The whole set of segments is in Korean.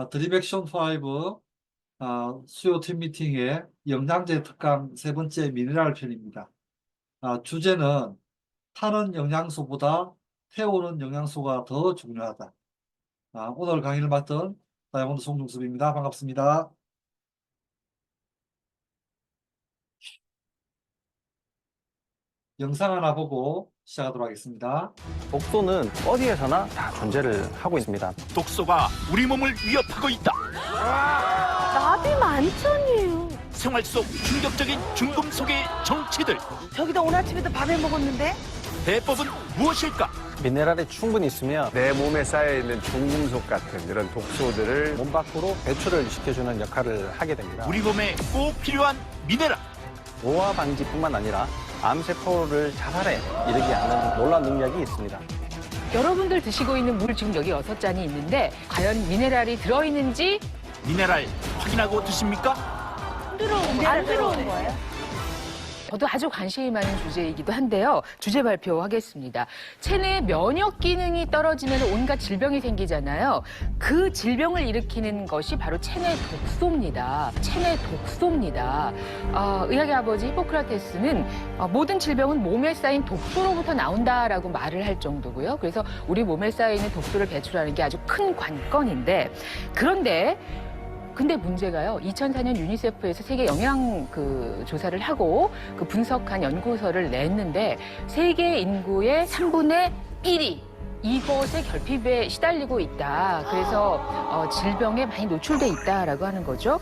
드립액션 5 수요 팀 미팅의 영양제 특강 세 번째 미네랄 편입니다. 주제는 타는 영양소보다 태우는 영양소가 더 중요하다. 오늘 강의를 맡은 다이아몬드 송중섭입니다. 반갑습니다. 영상 하나 보고 시작하도록 하겠습니다. 독소는 어디에서나 다 존재를 하고 있습니다. 독소가 우리 몸을 위협하고 있다. 나비 만천이에요. 생활 속 충격적인 중금속의 정체들. 저기다 오늘 아침에도 밥해 먹었는데? 대법은 무엇일까? 미네랄이 충분히 있으면 내 몸에 쌓여있는 중금속 같은 이런 독소들을 몸 밖으로 배출을 시켜주는 역할을 하게 됩니다. 우리 몸에 꼭 필요한 미네랄. 노화 방지뿐만 아니라 암세포를 자살에 이르게 하는 놀라운 능력이 있습니다. 여러분들 드시고 있는 물 지금 여기 6잔이 있는데 과연 미네랄이 들어있는지 미네랄 확인하고 드십니까? 안 들어온 거예요? 저도 아주 관심이 많은 주제이기도 한데요. 주제 발표하겠습니다. 체내 면역 기능이 떨어지면 온갖 질병이 생기잖아요. 그 질병을 일으키는 것이 바로 체내 독소입니다. 체내 독소입니다. 의학의 아버지 히포크라테스는 모든 질병은 몸에 쌓인 독소로부터 나온다라고 말을 할 정도고요. 그래서 우리 몸에 쌓여있는 독소를 배출하는 게 아주 큰 관건인데 근데 문제가요. 2004년 유니세프에서 세계 영양 조사를 하고 분석한 연구서를 냈는데 세계 인구의 3분의 1이 이것의 결핍에 시달리고 있다. 그래서 질병에 많이 노출돼 있다라고 하는 거죠.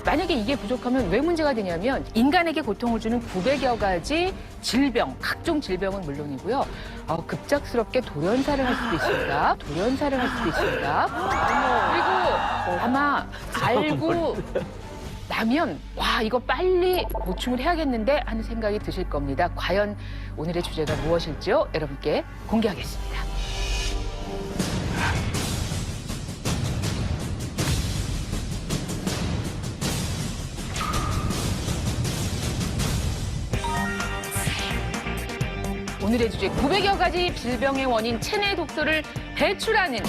만약에 이게 부족하면 왜 문제가 되냐면 인간에게 고통을 주는 900여 가지 질병, 각종 질병은 물론이고요. 급작스럽게 돌연사를 할 수도 있습니다. 돌연사를 할 수도 있습니다. 그리고 아마 알고 나면 와 이거 빨리 보충을 해야겠는데 하는 생각이 드실 겁니다. 과연 오늘의 주제가 무엇일지요? 여러분께 공개하겠습니다. 오늘의 주제 900여 가지 질병의 원인 체내 독소를 배출하는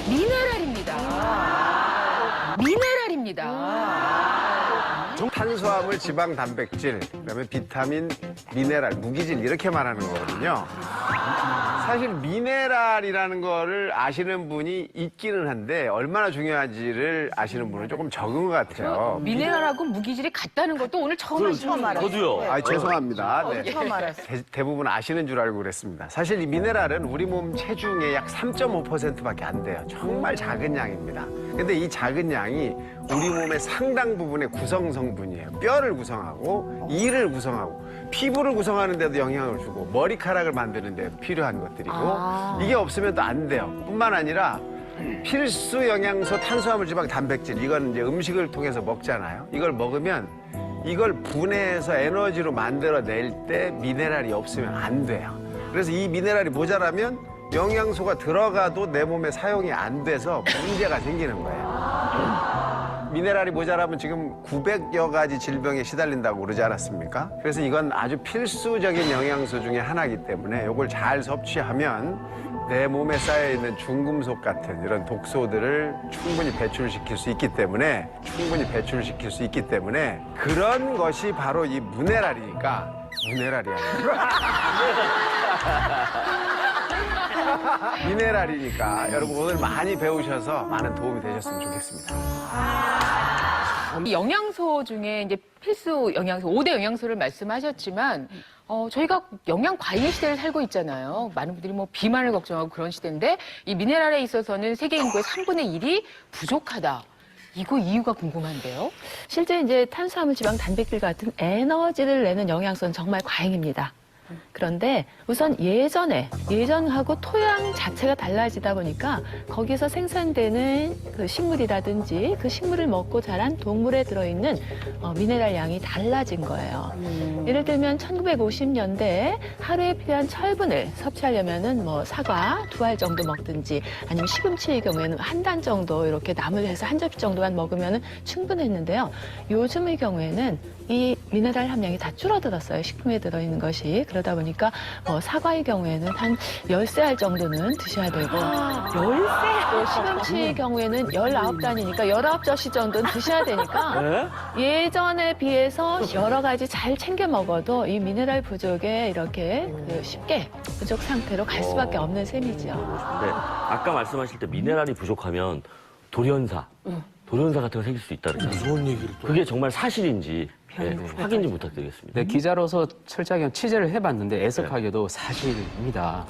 미네랄입니다. 미네랄입니다. 탄수화물, 지방, 단백질, 그다음에 비타민, 미네랄, 무기질 이렇게 말하는 거거든요. 사실 미네랄이라는 거를 아시는 분이 있기는 한데 얼마나 중요한지를 아시는 분은 조금 적은 것 같아요. 미네랄하고 무기질이 같다는 것도 오늘 처음 하시는 저도요. 죄송합니다. 네. 처음 알았어. 대부분 아시는 줄 알고 그랬습니다. 사실 이 미네랄은 우리 몸 체중의 약 3.5%밖에 안 돼요. 정말 작은 양입니다. 근데 이 작은 양이 우리 몸의 상당 부분의 구성 성분이에요. 뼈를 구성하고 이를 구성하고 피부를 구성하는 데도 영향을 주고 머리카락을 만드는 데도 필요한 것들이고 이게 없으면 또 안 돼요. 뿐만 아니라 필수 영양소 탄수화물, 지방, 단백질 이건 이제 음식을 통해서 먹잖아요. 이걸 먹으면 이걸 분해해서 에너지로 만들어낼 때 미네랄이 없으면 안 돼요. 그래서 이 미네랄이 모자라면 영양소가 들어가도 내 몸에 사용이 안 돼서 문제가 생기는 거예요. 미네랄이 모자라면 지금 900여 가지 질병에 시달린다고 그러지 않았습니까? 그래서 이건 아주 필수적인 영양소 중에 하나이기 때문에 이걸 잘 섭취하면 내 몸에 쌓여있는 중금속 같은 이런 독소들을 충분히 배출시킬 수 있기 때문에 그런 것이 바로 이 미네랄이니까 미네랄이 아니라 미네랄이니까 여러분 오늘 많이 배우셔서 많은 도움이 되셨으면 좋겠습니다. 이 영양소 중에 이제 필수 영양소, 5대 영양소를 말씀하셨지만 저희가 영양 과잉의 시대를 살고 있잖아요. 많은 분들이 뭐 비만을 걱정하고 그런 시대인데 이 미네랄에 있어서는 세계 인구의 3분의 1이 부족하다. 이거 이유가 궁금한데요. 실제 이제 탄수화물, 지방, 단백질 같은 에너지를 내는 영양소는 정말 과잉입니다. 그런데 우선 예전하고 토양 자체가 달라지다 보니까 거기서 생산되는 그 식물이라든지 그 식물을 먹고 자란 동물에 들어있는 미네랄 양이 달라진 거예요. 예를 들면 1950년대에 하루에 필요한 철분을 섭취하려면은 뭐 사과 2알 정도 먹든지 아니면 시금치의 경우에는 한 단 정도 이렇게 나물 해서 한 접시 정도만 먹으면은 충분했는데요. 요즘의 경우에는 이 미네랄 함량이 다 줄어들었어요. 식품에 들어있는 것이. 그러다 보니까 사과의 경우에는 한 10알 정도는 드셔야 되고 또 시금치의 경우에는 19단이니까 19젖이 정도는 드셔야 되니까 예전에 비해서 여러 가지 잘 챙겨 먹어도 이 미네랄 부족에 이렇게 쉽게 부족 상태로 갈 수밖에 없는 셈이죠. 네, 아까 말씀하실 때 미네랄이 부족하면 돌연사 같은 거 생길 수 있다는 거죠. 무서운 얘기를 또. 그게 정말 사실인지 확인 좀 부탁드리겠습니다. 네, 기자로서 철저하게 취재를 해봤는데 애석하게도 사실입니다.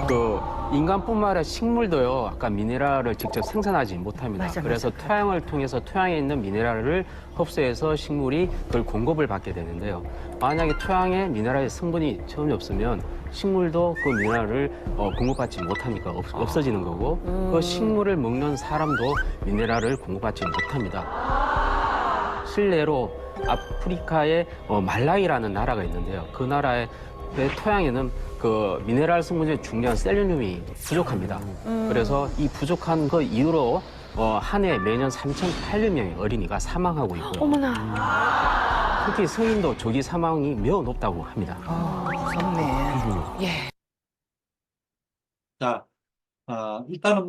그 인간뿐만 아니라 식물도요, 아까 미네랄을 직접 생산하지 못합니다. 그래서 토양을 통해서 토양에 있는 미네랄을 흡수해서 식물이 그걸 공급을 받게 되는데요. 만약에 토양에 미네랄의 성분이 전혀 없으면 식물도 그 미네랄을 공급받지 못하니까 없어지는 거고, 그 식물을 먹는 사람도 미네랄을 공급받지 못합니다. 실례로 아프리카의 말라위라는 나라가 있는데요. 그 나라의 토양에는 그 미네랄 성분 중에 중요한 셀레늄이 부족합니다. 그래서 이 부족한 그 이유로 한 해 매년 3,800명의 어린이가 사망하고 있고요. 어머나. 특히 성인도 조기 사망이 매우 높다고 합니다. 무섭네. 자, 일단은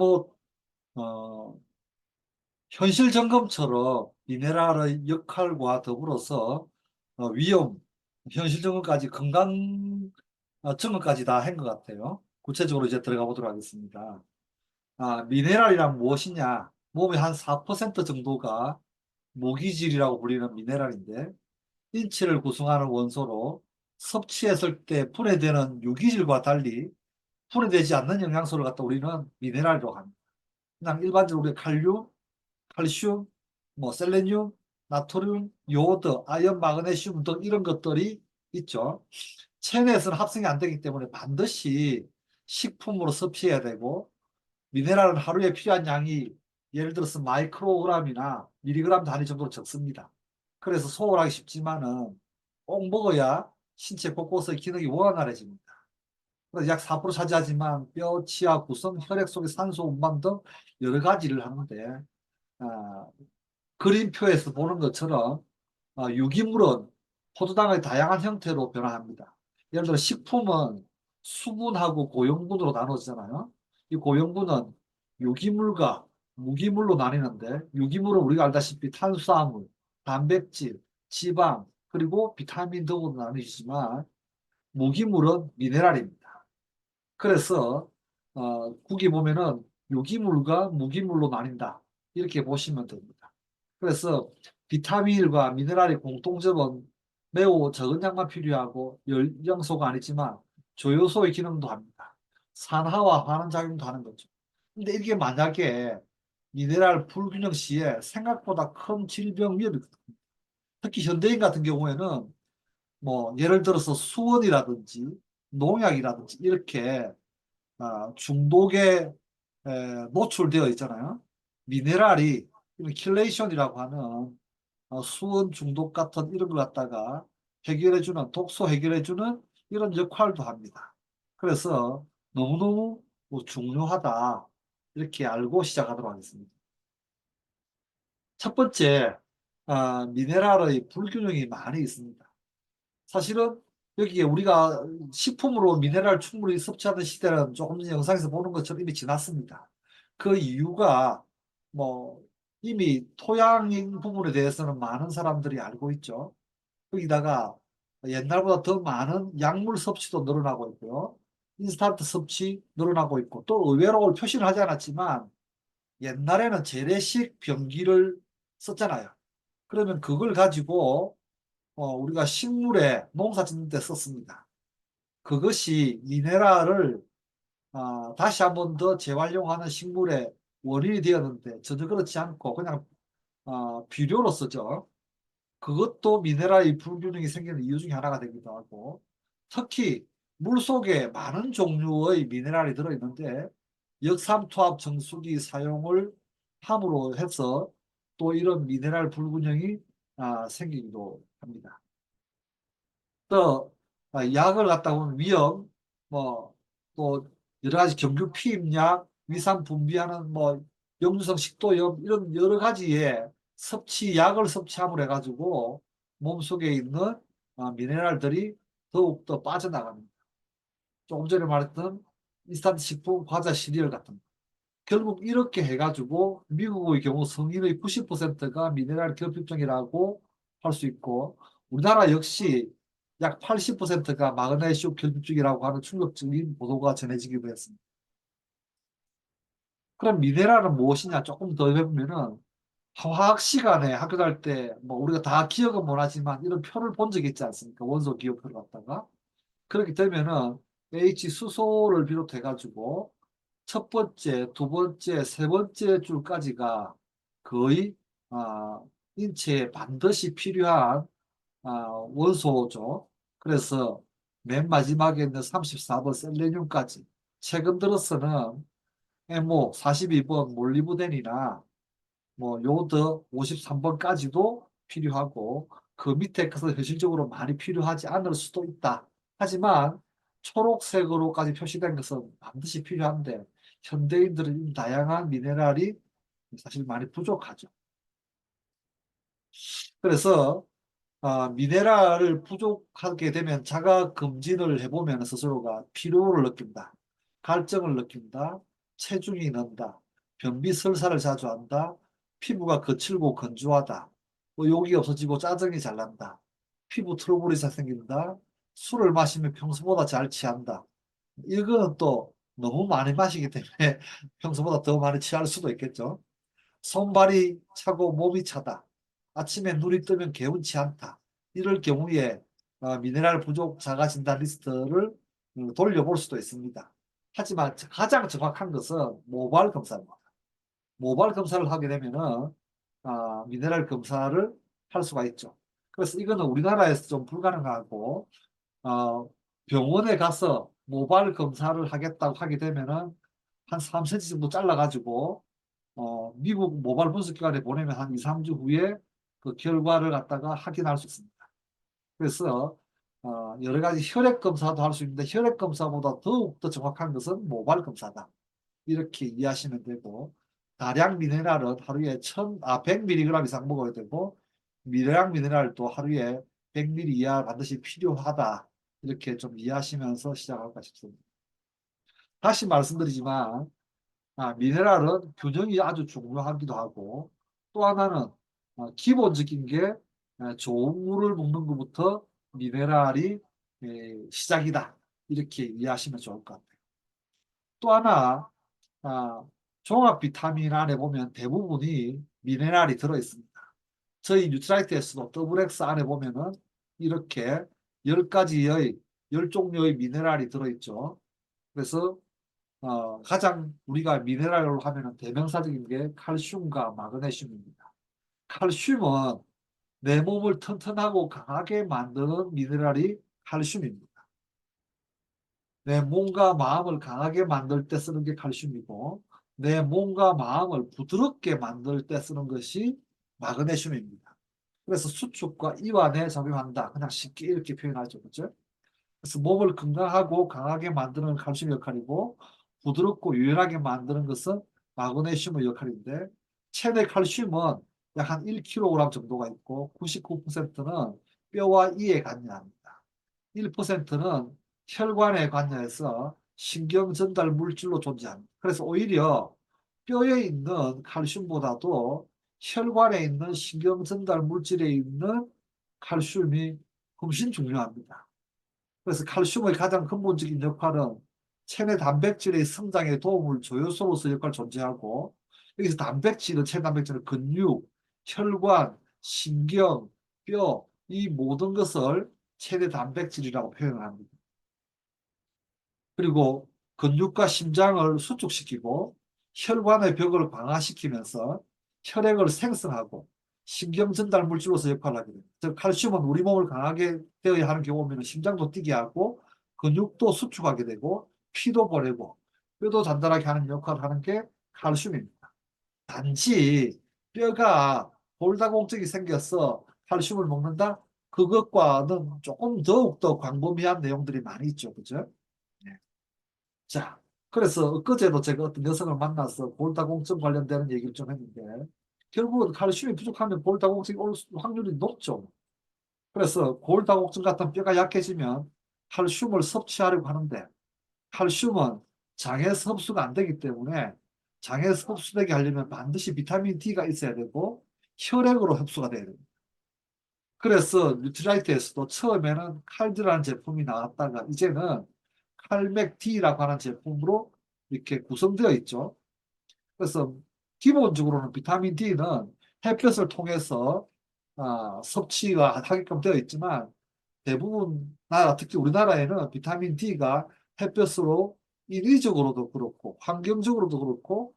현실 점검처럼 미네랄의 역할과 더불어서 위험, 현실 점검까지 건강 점검까지 다 한 것 같아요. 구체적으로 이제 들어가 보도록 하겠습니다. 미네랄이란 무엇이냐? 몸의 한 4% 정도가 모기질이라고 불리는 미네랄인데 인체를 구성하는 원소로 섭취했을 때 분해되는 유기질과 달리 분해되지 않는 영양소를 갖다 우리는 미네랄이라고 합니다. 그냥 일반적으로 우리가 칼슘, 셀레늄, 나트륨, 요오드, 아연, 마그네슘 등 이런 것들이 있죠. 체내에서는 합성이 안 되기 때문에 반드시 식품으로 섭취해야 되고, 미네랄은 하루에 필요한 양이 예를 들어서 마이크로그램이나 밀리그램 단위 정도로 적습니다. 그래서 소홀하기 쉽지만은 꼭 먹어야 신체 곳곳의 기능이 원활해집니다. 그래서 약 4% 차지하지만 뼈, 치아 구성, 혈액 속의 산소 운반 등 여러 가지를 하는데, 그림표에서 보는 것처럼 유기물은 포도당의 다양한 형태로 변화합니다. 예를 들어 식품은 수분하고 고용분으로 나눠지잖아요. 이 고용분은 유기물과 무기물로 나뉘는데, 유기물은 우리가 알다시피 탄수화물, 단백질, 지방, 그리고 비타민 등으로 나뉘지만 무기물은 미네랄입니다. 그래서 국이 보면은 유기물과 무기물로 나뉜다, 이렇게 보시면 됩니다. 그래서 비타민과 미네랄의 공통점은 매우 적은 양만 필요하고 영양소가 아니지만 조효소의 기능도 합니다. 산화와 환원 작용도 하는 거죠. 근데 이게 만약에 미네랄 불균형 시에 생각보다 큰 질병 위험이 있거든요. 특히 현대인 같은 경우에는 예를 들어서 수원이라든지 농약이라든지 이렇게 중독에 노출되어 있잖아요. 미네랄이 킬레이션이라고 하는 수원 중독 같은 이런 걸 갖다가 해결해주는, 독소 해결해주는 이런 역할도 합니다. 그래서 너무너무 중요하다, 이렇게 알고 시작하도록 하겠습니다. 첫 번째, 미네랄의 불균형이 많이 있습니다. 사실은 여기에 우리가 식품으로 미네랄 충분히 섭취하던 시대는 조금 전에 영상에서 보는 것처럼 이미 지났습니다. 그 이유가 이미 토양 부분에 대해서는 많은 사람들이 알고 있죠. 거기다가 옛날보다 더 많은 약물 섭취도 늘어나고 있고요. 인스턴트 섭취 늘어나고 있고, 또 의외로 표시를 하지 않았지만 옛날에는 재래식 변기를 썼잖아요. 그러면 그걸 가지고 우리가 식물에 농사 짓는 데 썼습니다. 그것이 미네랄을 다시 한 번 더 재활용하는 식물의 원인이 되었는데 전혀 그렇지 않고 그냥 비료로 쓰죠. 그것도 미네랄의 불균형이 생기는 이유 중에 하나가 되기도 하고, 특히 물속에 많은 종류의 미네랄이 들어있는데 역삼투압 정수기 사용을 함으로 해서 또 이런 미네랄 불균형이 생기기도 합니다. 또 약을 갖다 보면 위염, 또 여러 가지 경규 피임약, 위산 분비하는 역류성 식도염, 이런 여러 가지의 약을 섭취함으로 해가지고 몸속에 있는 미네랄들이 더욱더 빠져나갑니다. 조금 전에 말했던 인스턴트 식품, 과자, 시리얼 같은 거. 결국 이렇게 해가지고 미국의 경우 성인의 90%가 미네랄 결핍증이라고 할 수 있고, 우리나라 역시 약 80%가 마그네슘 결핍증이라고 하는 충격적인 보도가 전해지기도 했습니다. 그럼 미네랄은 무엇이냐 조금 더 해보면은, 화학 시간에 학교 다닐 때 뭐 우리가 다 기억은 못하지만 이런 표를 본 적이 있지 않습니까? 원소 기호표를 갖다가. 그렇게 되면은 H 수소를 비롯해 가지고 첫 번째, 두 번째, 세 번째 줄까지가 거의 인체에 반드시 필요한 원소죠. 그래서 맨 마지막에 있는 34번 셀레늄까지, 최근 들어서는 MO 42번 몰리브덴이나 뭐 요드 53번까지도 필요하고, 그 밑에 것은 현실적으로 많이 필요하지 않을 수도 있다. 하지만 초록색으로까지 표시된 것은 반드시 필요한데, 현대인들은 이 다양한 미네랄이 사실 많이 부족하죠. 그래서 미네랄을 부족하게 되면 자가 검진을 해보면 스스로가 피로를 느낀다, 갈증을 느낀다, 체중이 는다, 변비 설사를 자주 한다, 피부가 거칠고 건조하다, 의욕이 없어지고 짜증이 잘 난다, 피부 트러블이 잘 생긴다, 술을 마시면 평소보다 잘 취한다. 이거는 또 너무 많이 마시기 때문에 평소보다 더 많이 취할 수도 있겠죠. 손발이 차고 몸이 차다, 아침에 눈이 뜨면 개운치 않다. 이럴 경우에 미네랄 부족 자가 진단 리스트를 돌려볼 수도 있습니다. 하지만 가장 정확한 것은 모발 검사입니다. 모발 검사를 하게 되면은 미네랄 검사를 할 수가 있죠. 그래서 이거는 우리나라에서 좀 불가능하고, 병원에 가서 모발 검사를 하겠다고 하게 되면은 한 3cm 정도 잘라가지고 미국 모발 분석기관에 보내면 한 2, 3주 후에 그 결과를 갖다가 확인할 수 있습니다. 그래서 여러 가지 혈액 검사도 할 수 있는데, 혈액 검사보다 더욱 더 정확한 것은 모발 검사다. 이렇게 이해하시면 되고, 다량 미네랄은 하루에 100mg 이상 먹어야 되고, 미량 미네랄도 하루에 100ml 이하 반드시 필요하다. 이렇게 좀 이해하시면서 시작할까 싶습니다. 다시 말씀드리지만 미네랄은 균형이 아주 중요하기도 하고, 또 하나는 기본적인 게 좋은 물을 먹는 것부터 미네랄이 시작이다. 이렇게 이해하시면 좋을 것 같아요. 또 하나, 종합 비타민 안에 보면 대부분이 미네랄이 들어있습니다. 저희 뉴트라이트에서도 더블X 안에 보면은 이렇게 10가지의 10종류의 미네랄이 들어있죠. 그래서 가장 우리가 미네랄로 하면은 대명사적인 게 칼슘과 마그네슘입니다. 칼슘은 내 몸을 튼튼하고 강하게 만드는 미네랄이 칼슘입니다. 내 몸과 마음을 강하게 만들 때 쓰는 게 칼슘이고, 내 몸과 마음을 부드럽게 만들 때 쓰는 것이 마그네슘입니다. 그래서 수축과 이완에 작용한다. 그냥 쉽게 이렇게 표현하죠. 그렇죠? 그래서 몸을 건강하고 강하게 만드는 칼슘 역할이고, 부드럽고 유연하게 만드는 것은 마그네슘의 역할인데, 체내 칼슘은 약 한 1kg 정도가 있고, 99%는 뼈와 이에 관여합니다. 1%는 혈관에 관여해서 신경 전달 물질로 존재합니다. 그래서 오히려 뼈에 있는 칼슘보다도 혈관에 있는 신경 전달 물질에 있는 칼슘이 훨씬 중요합니다. 그래서 칼슘의 가장 근본적인 역할은 체내 단백질의 성장에 도움을 조효소로서 역할을 존재하고, 여기서 단백질은 체내 단백질은 근육, 혈관, 신경, 뼈, 이 모든 것을 체내 단백질이라고 표현을 합니다. 그리고 근육과 심장을 수축시키고 혈관의 벽을 강화시키면서 혈액을 생성하고 신경 전달 물질로서 역할을 하게 됩니다. 즉 칼슘은 우리 몸을 강하게 되어야 하는 경우에는 심장도 뛰게 하고, 근육도 수축하게 되고, 피도 보내고, 뼈도 단단하게 하는 역할을 하는 게 칼슘입니다. 단지 뼈가 골다공증이 생겨서 칼슘을 먹는다? 그것과는 조금 더욱더 광범위한 내용들이 많이 있죠. 그죠? 네. 자, 그래서 엊그제도 제가 어떤 여성을 만나서 골다공증 관련되는 얘기를 좀 했는데, 결국은 칼슘이 부족하면 골다공증이 올 확률이 높죠. 그래서 골다공증 같은 뼈가 약해지면 칼슘을 섭취하려고 하는데 칼슘은 장에서 흡수가 안 되기 때문에 장에서 흡수되게 하려면 반드시 비타민 D가 있어야 되고 혈액으로 흡수가 돼야 됩니다. 그래서 뉴트라이트에서도 처음에는 칼드라는 제품이 나왔다가 이제는 칼맥D라고 하는 제품으로 이렇게 구성되어 있죠. 그래서 기본적으로는 비타민 D는 햇볕을 통해서 섭취가 하게끔 되어 있지만 대부분 나라, 특히 우리나라에는 비타민 D가 햇볕으로 인위적으로도 그렇고 환경적으로도 그렇고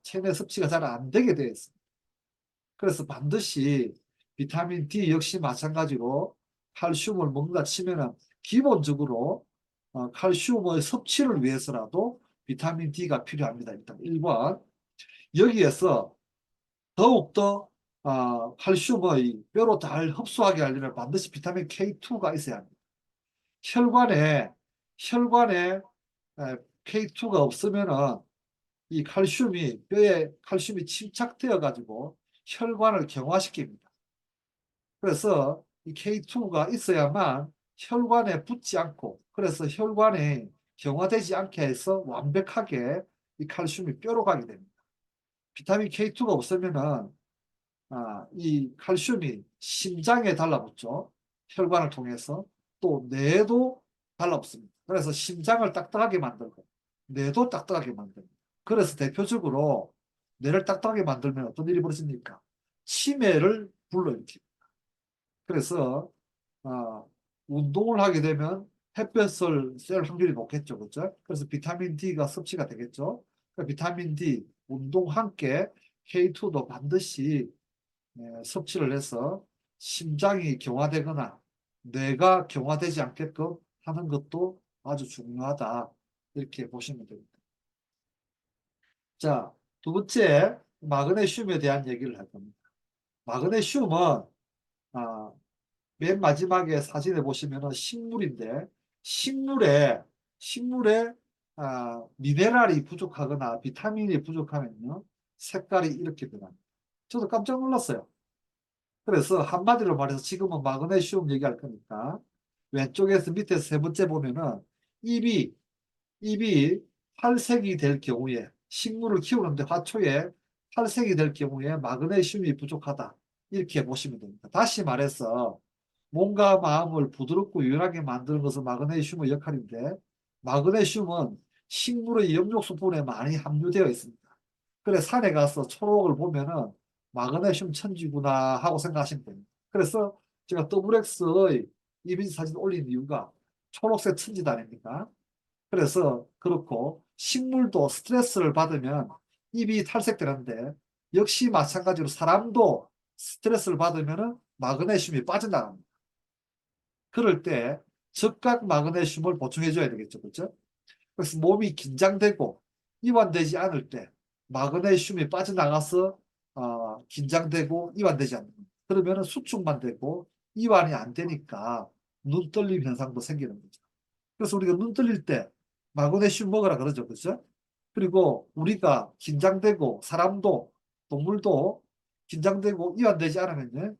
체내 섭취가 잘 안 되게 되어 있습니다. 그래서 반드시 비타민 D 역시 마찬가지로 칼슘을 먹는다 치면은 기본적으로 칼슘의 섭취를 위해서라도 비타민 D가 필요합니다. 일단 1번. 여기에서 더욱더 칼슘의 뼈로 잘 흡수하게 하려면 반드시 비타민 K2가 있어야 합니다. 혈관에 K2가 없으면은 이 뼈에 칼슘이 침착되어 가지고 혈관을 경화시킵니다. 그래서 이 K2가 있어야만 혈관에 붙지 않고 그래서 혈관이 경화되지 않게 해서 완벽하게 이 칼슘이 뼈로 가게 됩니다. 비타민 K2가 없으면은 이 칼슘이 심장에 달라붙죠. 혈관을 통해서 또 뇌도 달라붙습니다. 그래서 심장을 딱딱하게 만들고 뇌도 딱딱하게 만듭니다. 그래서 대표적으로 뇌를 딱딱하게 만들면 어떤 일이 벌어집니까? 치매를 불러일으킵니다. 그래서 운동을 하게 되면 햇볕을 쐴 확률이 높겠죠. 그렇죠? 그래서 비타민 D가 섭취가 되겠죠. 그러니까 비타민 D, 운동과 함께 K2도 반드시 섭취를 해서 심장이 경화되거나 뇌가 경화되지 않게끔 하는 것도 아주 중요하다. 이렇게 보시면 됩니다. 자, 두 번째, 마그네슘에 대한 얘기를 할 겁니다. 마그네슘은 맨 마지막에 사진에 보시면 식물인데 식물에 미네랄이 부족하거나 비타민이 부족하면요 색깔이 이렇게 변합니다. 저도 깜짝 놀랐어요. 그래서 한마디로 말해서 지금은 마그네슘 얘기할 거니까 왼쪽에서 밑에서 세 번째 보면은 잎이 탈색이 될 경우에 식물을 키우는데 화초에 탈색이 될 경우에 마그네슘이 부족하다. 이렇게 보시면 됩니다. 다시 말해서 몸과 마음을 부드럽고 유연하게 만드는 것은 마그네슘의 역할인데 마그네슘은 식물의 영양소분에 많이 함유되어 있습니다. 그래 산에 가서 초록을 보면은 마그네슘 천지구나 하고 생각하시면 됩니다. 그래서 제가 더블엑스의 이미지 사진 올린 이유가 초록색 천지다 아닙니까? 그래서 그렇고 식물도 스트레스를 받으면 잎이 탈색되는데 역시 마찬가지로 사람도 스트레스를 받으면 마그네슘이 빠져나갑니다. 그럴 때 적각 마그네슘을 보충해 줘야 되겠죠. 그렇죠? 그래서 몸이 긴장되고 이완되지 않을 때 마그네슘이 빠져나가서 긴장되고 이완되지 않는 거예요. 그러면 수축만 되고 이완이 안 되니까 눈 떨림 현상도 생기는 거죠. 그래서 우리가 눈 떨릴 때 마그네슘 먹으라 그러죠. 그렇죠? 그리고 우리가 긴장되고 사람도 동물도 긴장되고 이완되지 않으면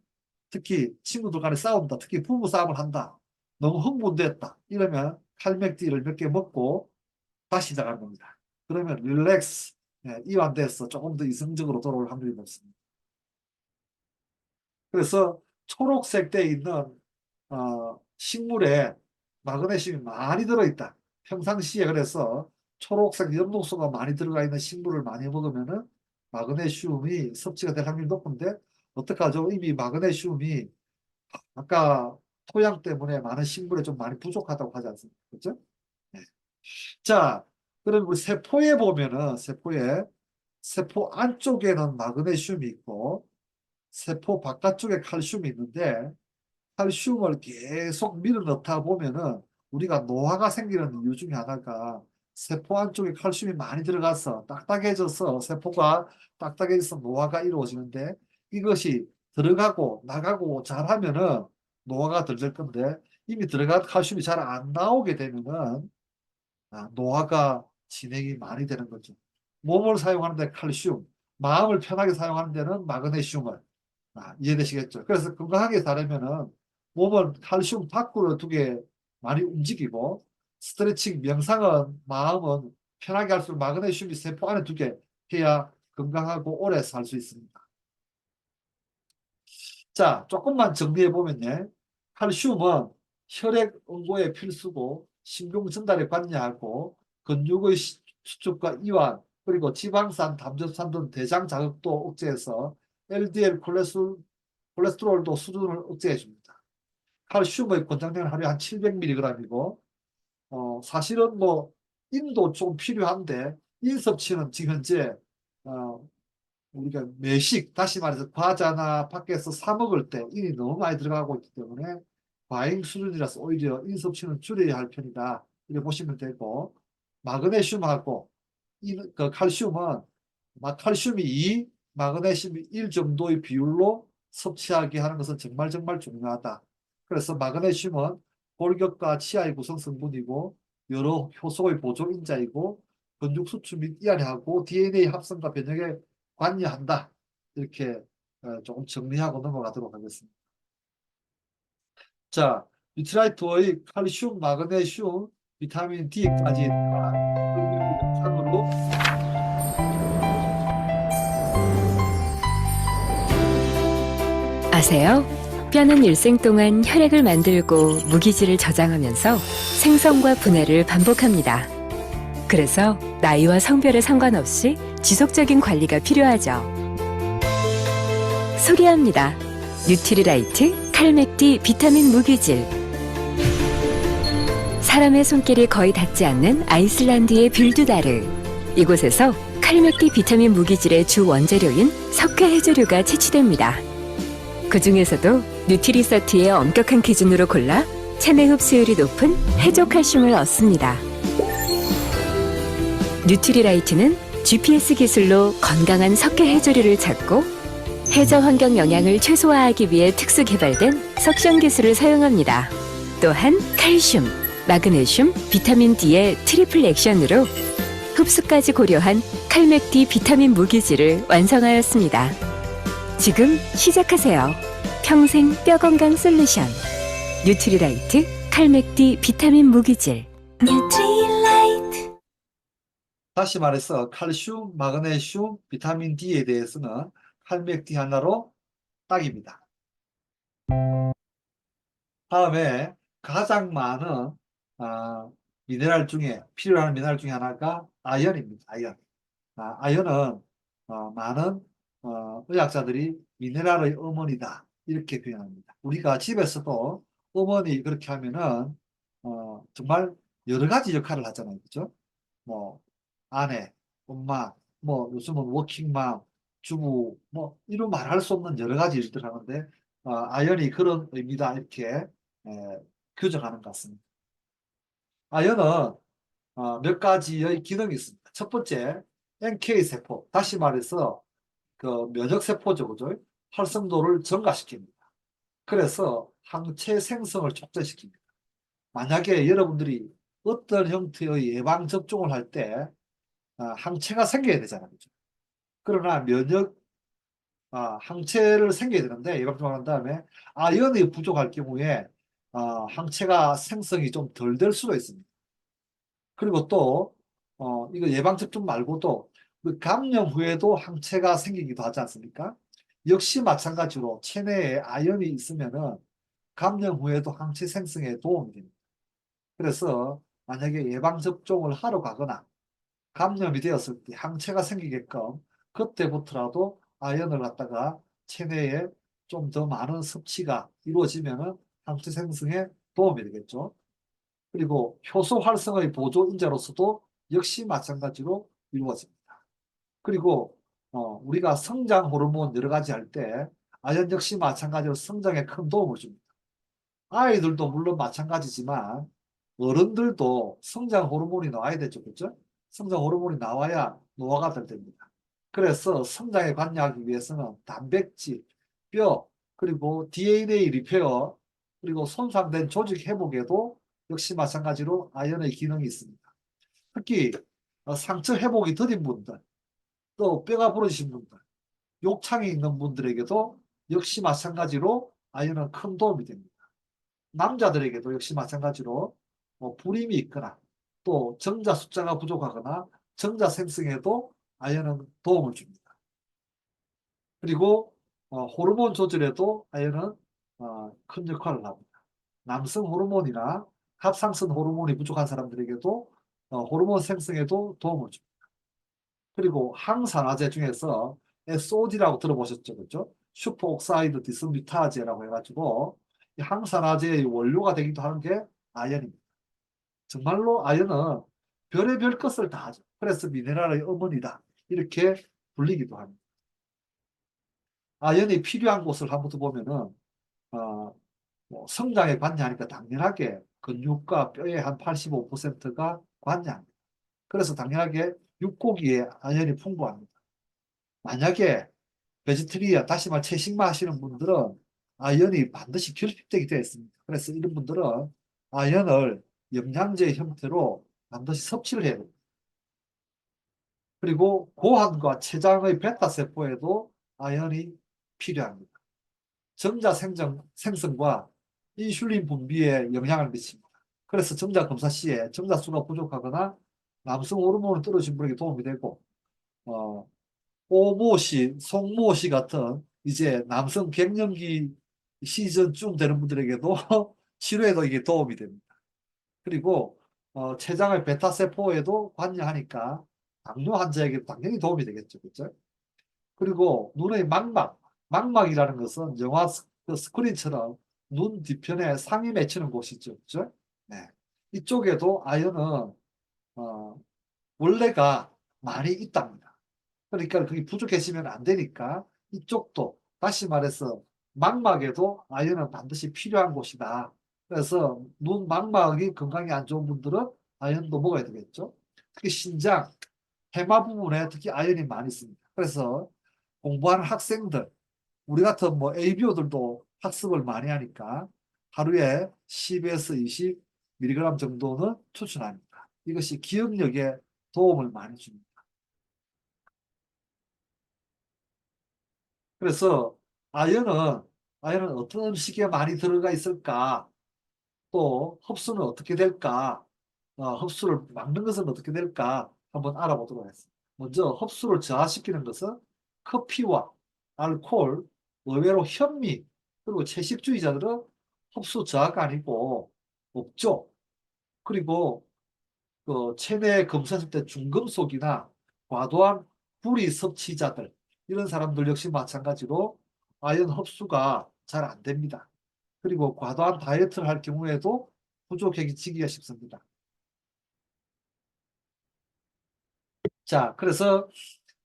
특히 친구들 간에 싸운다. 특히 부부 싸움을 한다. 너무 흥분됐다. 이러면 칼맥디를 몇 개 먹고 다시 시작하는 겁니다. 그러면 릴렉스, 이완돼서 조금 더 이성적으로 돌아올 확률이 높습니다. 그래서 초록색 때 있는 식물에 마그네슘이 많이 들어있다. 평상시에 그래서 초록색 염동소가 많이 들어가 있는 식물을 많이 먹으면은 마그네슘이 섭취가 될 확률이 높은데 어떡하죠? 이미 마그네슘이 아까 토양 때문에 많은 식물에 좀 많이 부족하다고 하지 않습니까? 그렇죠? 네. 자, 그럼 우리 세포에 보면은 세포 안쪽에는 마그네슘이 있고 세포 바깥쪽에 칼슘이 있는데 칼슘을 계속 밀어 넣다 보면은 우리가 노화가 생기는 이유 중에 하나가 세포 안쪽에 칼슘이 많이 들어가서 딱딱해져서 세포가 딱딱해져서 노화가 이루어지는데 이것이 들어가고 나가고 잘하면은 노화가 덜 될 건데 이미 들어간 칼슘이 잘 안 나오게 되면은 노화가 진행이 많이 되는 거죠. 몸을 사용하는 데 칼슘, 마음을 편하게 사용하는 데는 마그네슘을 이해되시겠죠? 그래서 건강하게 살려면은 몸을 칼슘 밖으로 두게 많이 움직이고 스트레칭, 명상은 마음은 편하게 할수록 마그네슘이 세포 안에 두게 해야 건강하고 오래 살 수 있습니다. 자, 조금만 정리해 보면요. 칼슘은 혈액 응고에 필수고 신경 전달에 관여하고 근육의 수축과 이완 그리고 지방산, 담즙산 등 대장 자극도 억제해서 LDL 콜레스테롤도 수준을 억제해 줍니다. 칼슘의 권장량은 하루에 한 700mg이고 사실은 뭐 인도 좀 필요한데 인 섭취는 지금 현재 우리가 매식, 다시 말해서 과자나 밖에서 사 먹을 때 인이 너무 많이 들어가고 있기 때문에 과잉 수준이라서 오히려 인 섭취는 줄여야 할 편이다. 이렇게 보시면 되고 마그네슘하고 그 칼슘은 칼슘이 2, 마그네슘이 1 정도의 비율로 섭취하게 하는 것은 정말 중요하다. 그래서 마그네슘은 골격과 치아의 구성 성분이고 여러 효소의 보조인자이고 근육 수축 및 이완하고 DNA 합성과 변형에 관여한다. 이렇게 조금 정리하고 넘어가도록 하겠습니다. 자, 뉴트라이트의 칼슘, 마그네슘, 비타민 D까지 영상으로 아세요? 뼈는 일생 동안 혈액을 만들고 무기질을 저장하면서 생성과 분해를 반복합니다. 그래서 나이와 성별에 상관없이 지속적인 관리가 필요하죠. 소개합니다. 뉴트리라이트 칼맥디 비타민 무기질. 사람의 손길이 거의 닿지 않는 아이슬란드의 빌두다르. 이곳에서 칼맥디 비타민 무기질의 주 원재료인 석회 해조류가 채취됩니다. 그 중에서도 뉴트리서티의 엄격한 기준으로 골라 체내 흡수율이 높은 해조 칼슘을 얻습니다. 뉴트리라이트는 GPS 기술로 건강한 석회 해조류를 찾고 해저 환경 영향을 최소화하기 위해 특수 개발된 석션 기술을 사용합니다. 또한 칼슘, 마그네슘, 비타민 D의 트리플 액션으로 흡수까지 고려한 칼맥디 비타민 무기질을 완성하였습니다. 지금 시작하세요. 평생 뼈 건강 솔루션. 뉴트리라이트 칼맥디 비타민 무기질. 뉴트리라이트. 다시 말해서 칼슘, 마그네슘, 비타민 D에 대해서는 칼맥디 하나로 딱입니다. 다음에 가장 많은 미네랄 중에 필요한 미네랄 중에 하나가 아연입니다. 아연은 많은 의학자들이 미네랄의 어머니다 이렇게 표현합니다. 우리가 집에서도 어머니 그렇게 하면은 정말 여러 가지 역할을 하잖아요, 그렇죠? 뭐 아내, 엄마, 뭐 요즘은 워킹맘, 주부, 뭐 이런 말할 수 없는 여러 가지 일들을 하는데 아연이 그런 의미다 이렇게 규정하는 것 같습니다. 아연은 몇 가지의 기능이 있습니다. 첫 번째, NK 세포, 다시 말해서 그 면역 세포죠, 그죠? 활성도를 증가시킵니다. 그래서 항체 생성을 촉진시킵니다. 만약에 여러분들이 어떤 형태의 예방 접종을 할 때 항체가 생겨야 되잖아요, 그죠? 그러나 항체를 생겨야 되는데 예방 접종을 한 다음에 아연이 부족할 경우에 항체가 생성이 좀 덜 될 수도 있습니다. 그리고 또 이거 예방접종 말고도 그 감염 후에도 항체가 생기기도 하지 않습니까? 역시 마찬가지로 체내에 아연이 있으면은 감염 후에도 항체 생성에 도움이 됩니다. 그래서 만약에 예방접종을 하러 가거나 감염이 되었을 때 항체가 생기게끔 그때부터라도 아연을 갖다가 체내에 좀 더 많은 섭취가 이루어지면은 항체 생성에 도움이 되겠죠. 그리고 효소 활성의 보조 인자로서도 역시 마찬가지로 이루어집니다. 그리고 우리가 성장 호르몬 여러 가지 할 때 아연 역시 마찬가지로 성장에 큰 도움을 줍니다. 아이들도 물론 마찬가지지만 어른들도 성장 호르몬이 나와야 되죠, 그렇죠? 성장 호르몬이 나와야 노화가 잘 됩니다. 그래서 성장에 관여하기 위해서는 단백질, 뼈, 그리고 DNA 리페어, 그리고 손상된 조직 회복에도 역시 마찬가지로 아연의 기능이 있습니다. 특히 상처 회복이 더딘 분들, 또 뼈가 부러지신 분들, 욕창이 있는 분들에게도 역시 마찬가지로 아연은 큰 도움이 됩니다. 남자들에게도 역시 마찬가지로 불임이 있거나 또 정자 숫자가 부족하거나 정자 생성에도 아연은 도움을 줍니다. 그리고 호르몬 조절에도 아연은 큰 역할을 합니다. 남성 호르몬이나 갑상선 호르몬이 부족한 사람들에게도 호르몬 생성에도 도움을 줍니다. 그리고 항산화제 중에서 SOD라고 들어보셨죠? 그죠? 슈퍼옥사이드 디스뮤타제라고 해가지고 이 항산화제의 원료가 되기도 하는 게 아연입니다. 정말로 아연은 별의별 것을 다 하죠. 그래서 미네랄의 어머니다 이렇게 불리기도 합니다. 아연이 필요한 곳을 한번 더 보면은 뭐 성장에 관여하니까 당연하게 근육과 뼈의 한 85%가 관여합니다. 그래서 당연하게 육고기에 아연이 풍부합니다. 만약에 베지테리아, 다시 말 채식만 하시는 분들은 아연이 반드시 결핍되게 되어 있습니다. 그래서 이런 분들은 아연을 영양제 형태로 반드시 섭취를 해야 됩니다. 그리고 고환과 췌장의 베타세포에도 아연이 필요합니다. 정자 생성과 인슐린 분비에 영향을 미칩니다. 그래서 정자 검사 시에 정자 수가 부족하거나 남성 호르몬이 떨어진 분에게 도움이 되고 오모시, 송모시 같은 이제 남성 갱년기 시즌쯤 되는 분들에게도 치료에도 이게 도움이 됩니다. 그리고 췌장의 베타세포에도 관여하니까 당뇨 환자에게 당연히 도움이 되겠죠. 그렇죠? 그리고 눈의 망막이라는 것은 영화 스크린처럼 눈 뒤편에 상이 맺히는 곳이죠. 그렇죠? 네. 이쪽에도 아연은 원래가 많이 있답니다. 그러니까 그게 부족해지면 안 되니까 이쪽도 다시 말해서 망막에도 아연은 반드시 필요한 곳이다. 그래서 눈 망막이 건강이 안 좋은 분들은 아연도 먹어야 되겠죠. 특히 신장, 해마 부분에 특히 아연이 많이 있습니다. 그래서 공부하는 학생들, 우리 같은 뭐 ABO들도 학습을 많이 하니까 하루에 10에서 20mg 정도는 추천합니다. 이것이 기억력에 도움을 많이 줍니다. 그래서 아연은 어떤 음식에 많이 들어가 있을까? 또 흡수는 어떻게 될까? 흡수를 막는 것은 어떻게 될까? 한번 알아보도록 하겠습니다. 먼저 흡수를 저하시키는 것은 커피와 알코올, 의외로 현미, 그리고 채식주의자들은 흡수 저하가 아니고 없죠. 그리고 체내 검사했을 때 중금속이나 과도한 구리 섭취자들, 이런 사람들 역시 마찬가지로 아연 흡수가 잘 안 됩니다. 그리고 과도한 다이어트를 할 경우에도 부족해지기가 쉽습니다. 자, 그래서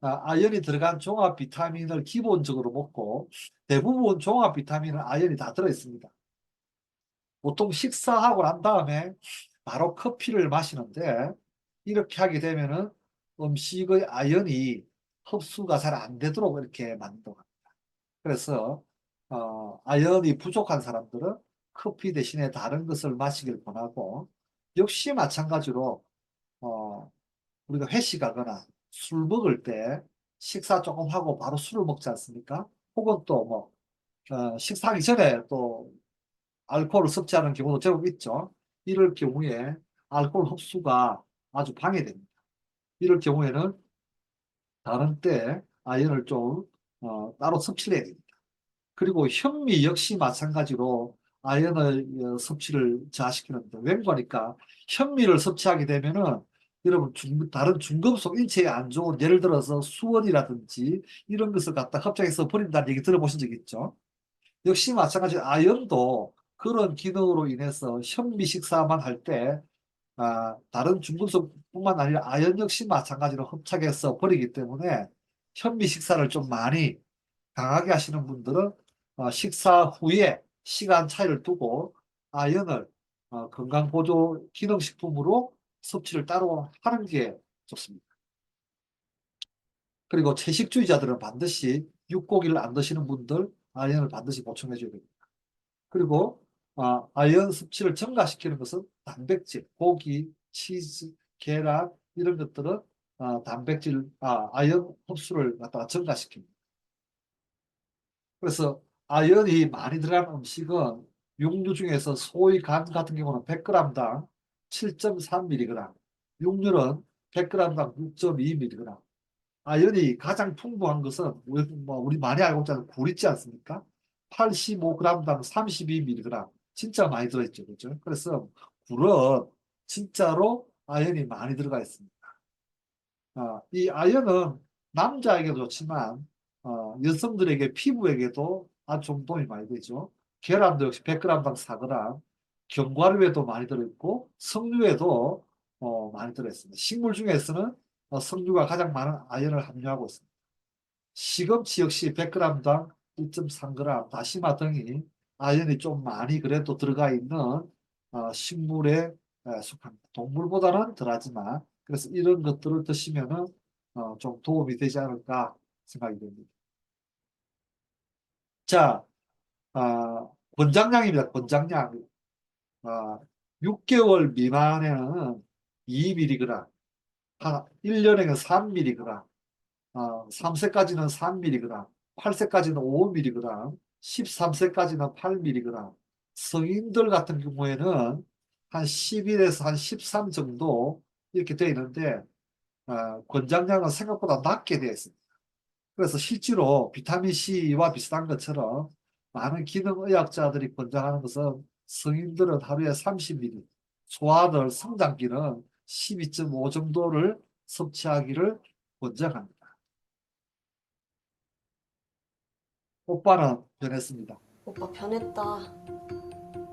아연이 들어간 종합 비타민을 기본적으로 먹고 대부분 종합 비타민은 아연이 다 들어있습니다. 보통 식사하고 난 다음에 바로 커피를 마시는데 이렇게 하게 되면은 음식의 아연이 흡수가 잘 안 되도록 이렇게 만든다고 합니다. 그래서 아연이 부족한 사람들은 커피 대신에 다른 것을 마시길 권하고 역시 마찬가지로 우리가 회식하거나 술 먹을 때 식사 조금 하고 바로 술을 먹지 않습니까? 혹은 또 뭐 식사하기 전에 또 알코올을 섭취하는 경우도 제법 있죠. 이럴 경우에 알코올 흡수가 아주 방해됩니다. 이럴 경우에는 다른 때 아연을 좀 따로 섭취를 해야 됩니다. 그리고 현미 역시 마찬가지로 아연의 섭취를 저하시키는데 웬거니까 현미를 섭취하게 되면은 여러분 다른 중금속 인체에 안 좋은 예를 들어서 수원이라든지 이런 것을 갖다 합작해서 버린다는 얘기 들어보신 적 있죠? 역시 마찬가지로 아연도 그런 기능으로 인해서 현미 식사만 할 때 다른 중금속뿐만 아니라 아연 역시 마찬가지로 흡착해서 버리기 때문에 현미 식사를 좀 많이 강하게 하시는 분들은 식사 후에 시간 차이를 두고 아연을 건강보조 기능식품으로 섭취를 따로 하는 게 좋습니다. 그리고 채식주의자들은 반드시 육고기를 안 드시는 분들 아연을 반드시 보충해 줘야 됩니다. 그리고 아연 섭취를 증가시키는 것은 단백질, 고기, 치즈, 계란 이런 것들은 단백질, 아연 흡수를 갖다가 증가시킵니다. 그래서 아연이 많이 들어간 음식은 육류 중에서 소의 간 같은 경우는 100g당 7.3mg, 육류는 100g당 6.2mg. 아연이 가장 풍부한 것은 우리 많이 알고 있잖아요. 굴 있지 않습니까? 85g당 32mg. 진짜 많이 들어있죠. 그렇죠? 그래서 굴은 진짜로 아연이 많이 들어가 있습니다. 이 아연은 남자에게도 좋지만 여성들에게 피부에게도 아주 좀 도움이 많이 되죠. 계란도 역시 100g당 4g, 견과류에도 많이 들어있고 석류에도 많이 들어있습니다. 식물 중에서는 석류가 가장 많은 아연을 함유하고 있습니다. 시금치 역시 100g당 1.3g, 다시마 등이 아연이 좀 많이 그래도 들어가 있는 식물에 속합니다. 동물보다는 덜하지만 그래서 이런 것들을 드시면은 좀 도움이 되지 않을까 생각이 됩니다. 자, 권장량입니다. 권장량. 6개월 미만에는 2mg, 1년에는 3mg, 3세까지는 3mg, 8세까지는 5mg, 13세까지는 8mg, 성인들 같은 경우에는 한 11에서 한 13 정도 이렇게 되어 있는데 권장량은 생각보다 낮게 되어 있습니다. 그래서 실제로 비타민C와 비슷한 것처럼 많은 기능의학자들이 권장하는 것은 성인들은 하루에 30mg, 소아들 성장기는 12.5 정도를 섭취하기를 권장합니다. 오빠는 변했습니다. 오빠 변했다.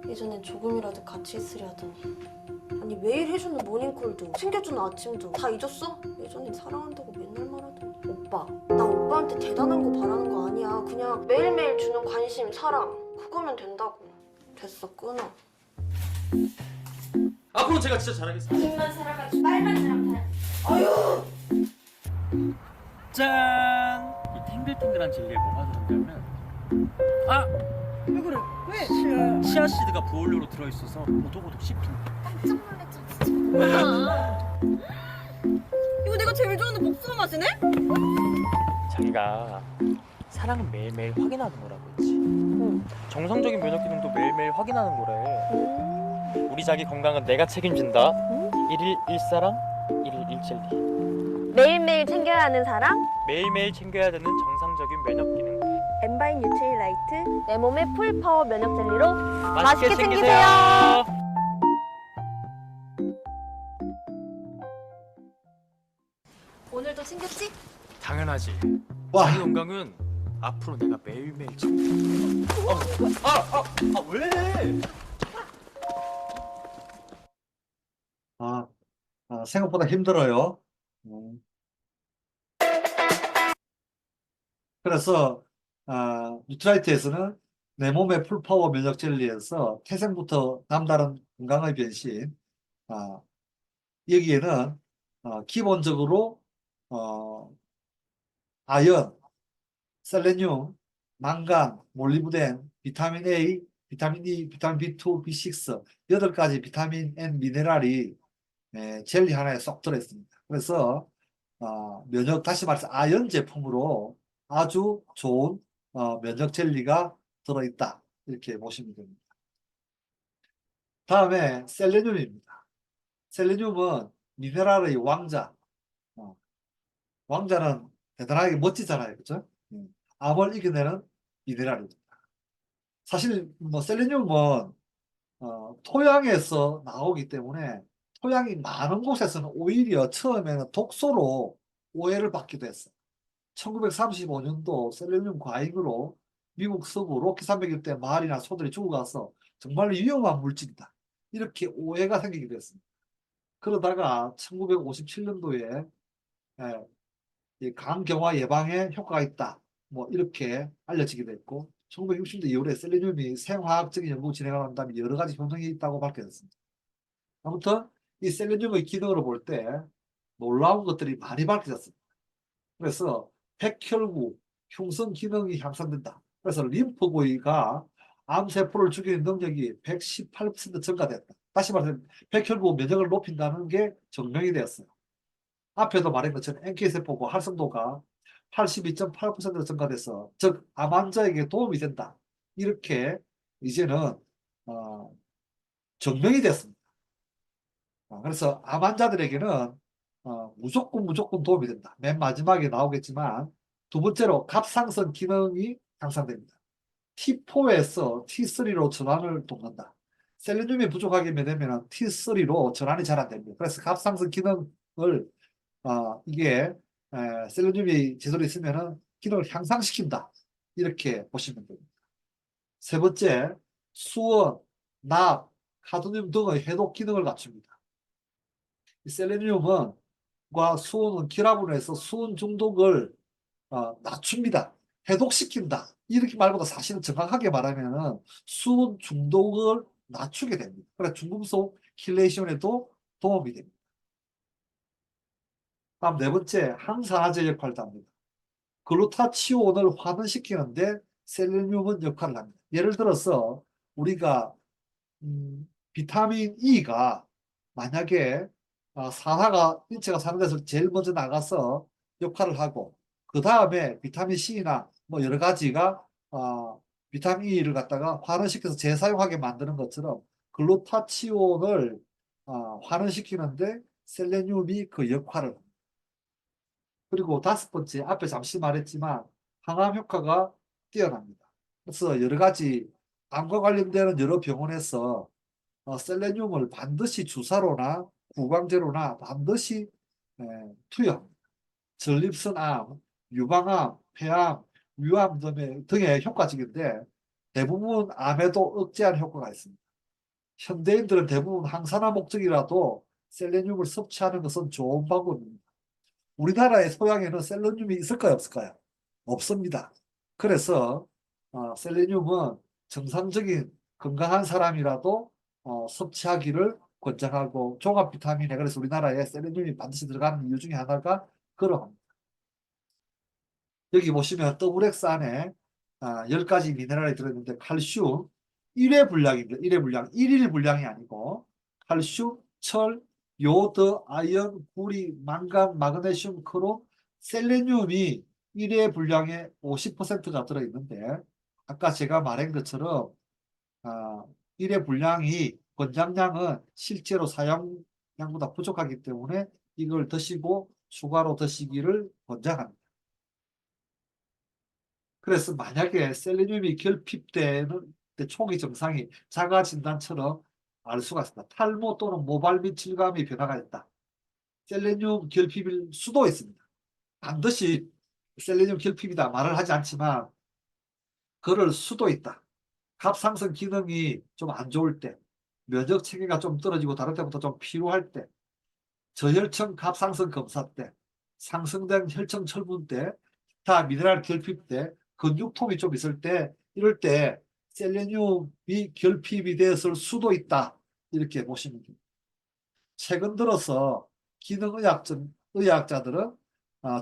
예전엔 조금이라도 같이 있으려 하더니. 아니 매일 해주는 모닝콜도 챙겨주는 아침도 다 잊었어? 예전엔 사랑한다고 맨날 말하더니. 오빠, 나 오빠한테 대단한 거 바라는 거 아니야. 그냥 매일매일 주는 관심, 사랑 그거면 된다고. 됐어, 끊어. 앞으로 제가 진짜 잘하겠습니다. 입만 살아가지고 빨간 사람 다. 아유. 짠! 이 탱글탱글한 젤리에 뭐가 들었냐면 왜 그래? 왜? 치아씨드가 부원료로 들어있어서 오독오독 씹힌다. 깜짝 놀랐죠, 진짜. 이거 내가 제일 좋아하는 복숭아 맛이네? 자기가 사랑은 매일매일 확인하는 거라고 했지. 정상적인 면역 기능도 매일매일 확인하는 거래. 우리 자기 건강은 내가 책임진다. 1일 1사랑, 1일 1젤리. 매일매일 챙겨야 하는 사랑? 매일매일 챙겨야 되는 정상적인 면역 기능. 엠바인 뉴트릴라이트 내 몸의 풀파워 면역 젤리로 맛있게 챙기세요. 오늘도 챙겼지? 당연하지. 와. 자기 건강은 앞으로 내가 매일매일 챙겨. 왜? 생각보다 힘들어요. 그래서 뉴트라이트에서는 내 몸의 풀파워 면역 젤리에서 태생부터 남다른 건강의 변신, 여기에는 기본적으로 아연, 셀레늄, 망간, 몰리브덴, 비타민 A, 비타민 E, 비타민 B2, B6 8가지 비타민 N 미네랄이 젤리 하나에 쏙 들어있습니다. 그래서 다시 말해서 아연 제품으로 아주 좋은 면역 젤리가 들어있다. 이렇게 보시면 됩니다. 다음에 셀레늄입니다. 셀레늄은 미네랄의 왕자. 왕자는 대단하게 멋지잖아요. 그죠? 암을 이겨내는 미네랄입니다. 사실 셀레늄은 토양에서 나오기 때문에 토양이 많은 곳에서는 오히려 처음에는 독소로 오해를 받기도 했어요. 1935년도 셀레늄 과잉으로 미국 서부 로키 산맥 일대 말이나 소들이 죽어가서 정말 위험한 물질이다. 이렇게 오해가 생기기도 했습니다. 그러다가 1957년도에 간경화 예방에 효과가 있다. 이렇게 알려지기도 했고 1960년대 이후에 셀레늄이 생화학적인 연구 진행을 한 다음에 여러 가지 효능이 있다고 밝혀졌습니다. 아무튼 이 셀레늄의 기능으로 볼 때 놀라운 것들이 많이 밝혀졌습니다. 그래서 백혈구, 흉성 기능이 향상된다. 그래서 림프 부위가 암세포를 죽이는 능력이 118% 증가됐다. 다시 말해서 백혈구 면역을 높인다는 게 증명이 되었어요. 앞에도 말한 것처럼 NK세포가 활성도가 82.8% 증가돼서 즉 암 환자에게 도움이 된다. 이렇게 이제는 증명이 됐습니다. 그래서 암 환자들에게는 무조건 도움이 된다. 맨 마지막에 나오겠지만 두 번째로 갑상선 기능이 향상됩니다. T4에서 T3로 전환을 돕는다. 셀레늄이 부족하게 되면 T3로 전환이 잘 안 됩니다. 그래서 갑상선 기능을 이게 셀레늄이 제대로 있으면 기능을 향상시킨다. 이렇게 보시면 됩니다. 세 번째, 수원, 납, 카드뮴 등의 해독 기능을 갖춥니다. 이 셀레늄과 수은은 결합을 해서 수은 중독을 낮춥니다. 해독시킨다. 이렇게 말보다 사실은 정확하게 말하면 수은 중독을 낮추게 됩니다. 그래서 중금속 킬레이션에도 도움이 됩니다. 다음 네 번째, 항산화제 역할도 합니다. 글루타치온을 환원시키는데 셀레늄은 역할을 합니다. 예를 들어서 우리가 비타민 E가 만약에 산화가 인체가 사는 데서 제일 먼저 나가서 역할을 하고 그 다음에 비타민 C나 뭐 여러 가지가 비타민 E를 갖다가 환원시켜서 재사용하게 만드는 것처럼 글루타치온을 환원시키는데 셀레늄이 그 역할을 합니다. 그리고 다섯 번째, 앞에 잠시 말했지만 항암 효과가 뛰어납니다. 그래서 여러 가지 암과 관련되는 여러 병원에서 셀레늄을 반드시 주사로나 구강제로나 반드시 투여합니다. 전립선암, 유방암, 폐암, 위암 등의 효과적인데 대부분 암에도 억제하는 효과가 있습니다. 현대인들은 대부분 항산화 목적이라도 셀레늄을 섭취하는 것은 좋은 방법입니다. 우리나라의 소양에는 셀레늄이 있을까요, 없을까요? 없습니다. 그래서 셀레늄은 정상적인 건강한 사람이라도 섭취하기를 권장하고 종합 비타민에 그래서 우리나라에 셀레늄이 반드시 들어가는 이유 중에 하나가 그러합니다. 여기 보시면 더블엑스 안에 10가지 미네랄이 들어있는데 칼슘 1회 분량입니다. 1회 분량, 1일 분량이 아니고 칼슘, 철, 요오드, 아연, 구리, 망간, 마그네슘, 크롬, 셀레늄이 1회 분량의 50%가 들어있는데 아까 제가 말한 것처럼 1회 분량이 권장량은 실제로 사용량보다 부족하기 때문에 이걸 드시고 추가로 드시기를 권장합니다. 그래서 만약에 셀레늄이 결핍되는 초기 증상이 자가 진단처럼 알 수가 있습니다. 탈모 또는 모발 및 질감이 변화가 있다. 셀레늄 결핍일 수도 있습니다. 반드시 셀레늄 결핍이다 말을 하지 않지만 그럴 수도 있다. 갑상선 기능이 좀 안 좋을 때, 면역 체계가 좀 떨어지고 다른 때보다 좀 피로할 때, 저혈청 갑상선 검사 때, 상승된 혈청 철분 때, 기타 미네랄 결핍 때, 근육통이 좀 있을 때, 이럴 때 셀레늄이 결핍이 되었을 수도 있다. 이렇게 보시면 됩니다. 최근 들어서 기능의학자들은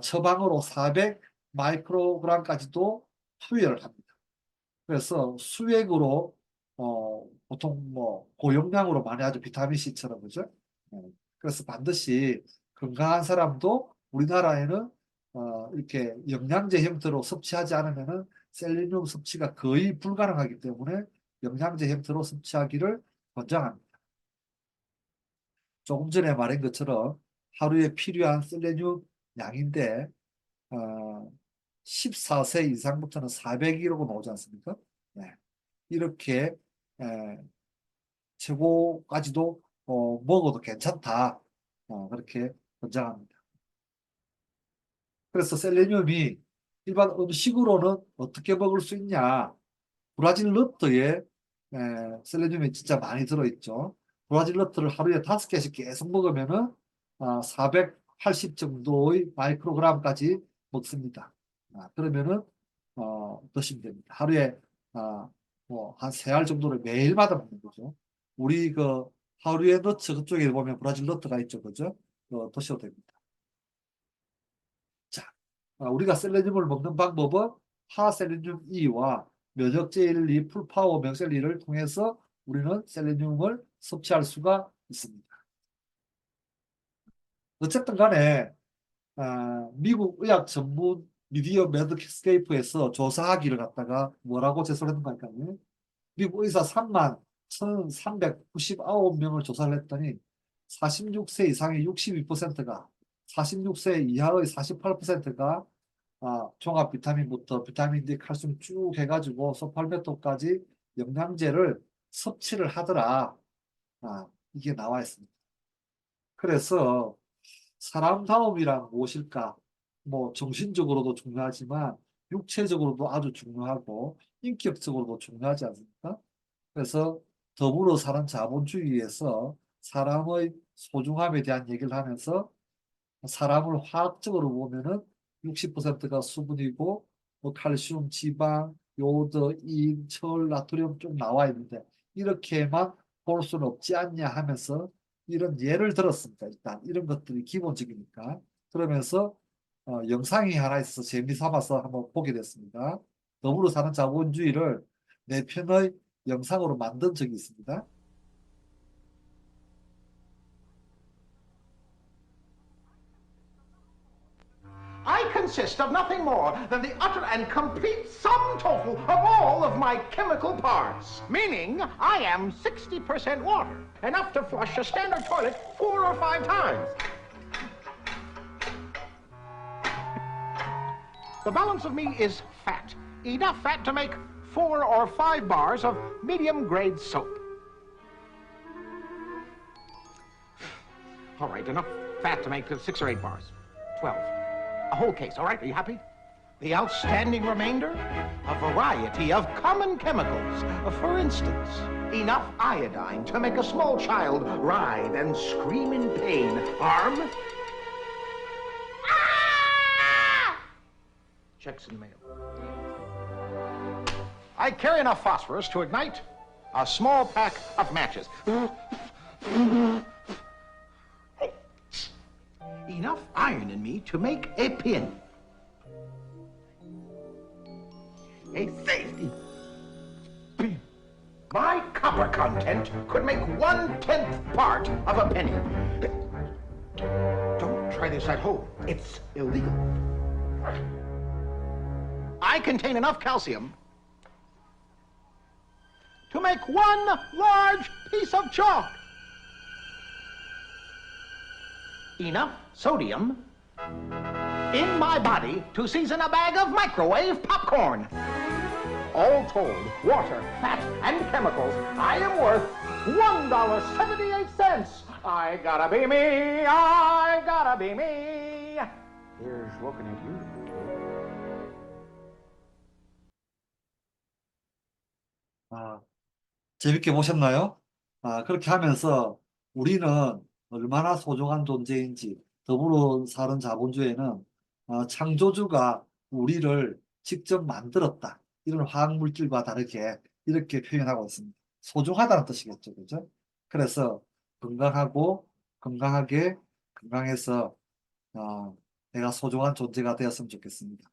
처방으로 400 마이크로그램까지도 투여를 합니다. 그래서 수액으로 보통 뭐 고용량으로 많이 하죠. 비타민C처럼 그죠? 그래서 반드시 건강한 사람도 우리나라에는 이렇게 영양제 형태로 섭취하지 않으면은 셀레늄 섭취가 거의 불가능하기 때문에 영양제 형태로 섭취하기를 권장합니다. 조금 전에 말한 것처럼 하루에 필요한 셀레늄 양인데 14세 이상부터는 400이라고 나오지 않습니까? 네. 이렇게 최고까지도 먹어도 괜찮다. 그렇게 권장합니다. 그래서 셀레늄이 일반 음식으로는 어떻게 먹을 수 있냐? 브라질 너트에 셀레늄이 진짜 많이 들어있죠. 브라질 너트를 하루에 5개씩 계속 먹으면은 480 정도의 마이크로그램까지 먹습니다. 그러면은 드시면 됩니다. 하루에 뭐 한 3알 정도를 매일마다 먹는 거죠. 우리 그 하루에 너트 그쪽에 보면 브라질 너트가 있죠, 그죠? 드셔도 됩니다. 자, 우리가 셀레늄을 먹는 방법은 하셀레늄 E와 면역제일리 풀파워 명셀리를 통해서 우리는 셀레늄을 섭취할 수가 있습니다. 어쨌든 간에 미국 의학 전문 미디어 매드스케이프에서 조사하기를 갖다가 뭐라고 제소를 했는가 하니까요. 미국 의사 3만 1,399명을 조사를 했더니 46세 이상의 62%가 46세 이하의 48%가 종합 비타민부터 비타민 D, 칼슘 쭉 해가지고 소팔메토까지 영양제를 섭취를 하더라. 이게 나와 있습니다. 그래서 사람다움이란 무엇일까? 뭐 정신적으로도 중요하지만 육체적으로도 아주 중요하고 인격적으로도 중요하지 않습니까? 그래서 더불어 사는 자본주의에서 사람의 소중함에 대한 얘기를 하면서 사람을 화학적으로 보면은 60%가 수분이고 뭐 칼슘, 지방, 요오드, 인, 철, 나트륨 좀 나와 있는데 이렇게만 볼 수는 없지 않냐 하면서 이런 예를 들었습니다. 일단 이런 것들이 기본적이니까. 그러면서 영상이 하나 있어서 재미삼아서 한번 보게 됐습니다. 더불어 사는 자본주의를 내 편의 영상으로 만든 적이 있습니다. I consist of nothing more than the utter and complete sum total of all of my chemical parts. Meaning, I am 60% water, enough to flush a standard toilet 4 or 5 times. The balance of me is fat. Enough fat to make 4 or 5 bars of medium-grade soap. All right, enough fat to make 6 or 8 bars. 12. A whole case, all right? Are you happy? The outstanding remainder? A variety of common chemicals. For instance, enough iodine to make a small child writhe and scream in pain. Arm? Ah! Checks in the mail. I carry enough phosphorus to ignite a small pack of matches. Enough iron in me to make a pin. A safety pin. My copper content could make 1/10 part of a penny. Don't try this at home. It's illegal. I contain enough calcium to make 1 large piece of chalk. Enough sodium in my body to season a bag of microwave popcorn. All told, water, fat, and chemicals, I am worth $1.78. I gotta be me, I gotta be me. Here's looking at you. 재밌게 보셨나요? 그렇게 하면서 우리는 얼마나 소중한 존재인지, 더불어 사는 자본주의에는 창조주가 우리를 직접 만들었다. 이런 화학물질과 다르게 이렇게 표현하고 있습니다. 소중하다는 뜻이겠죠. 그죠? 그래서 건강하게 건강해서 내가 소중한 존재가 되었으면 좋겠습니다.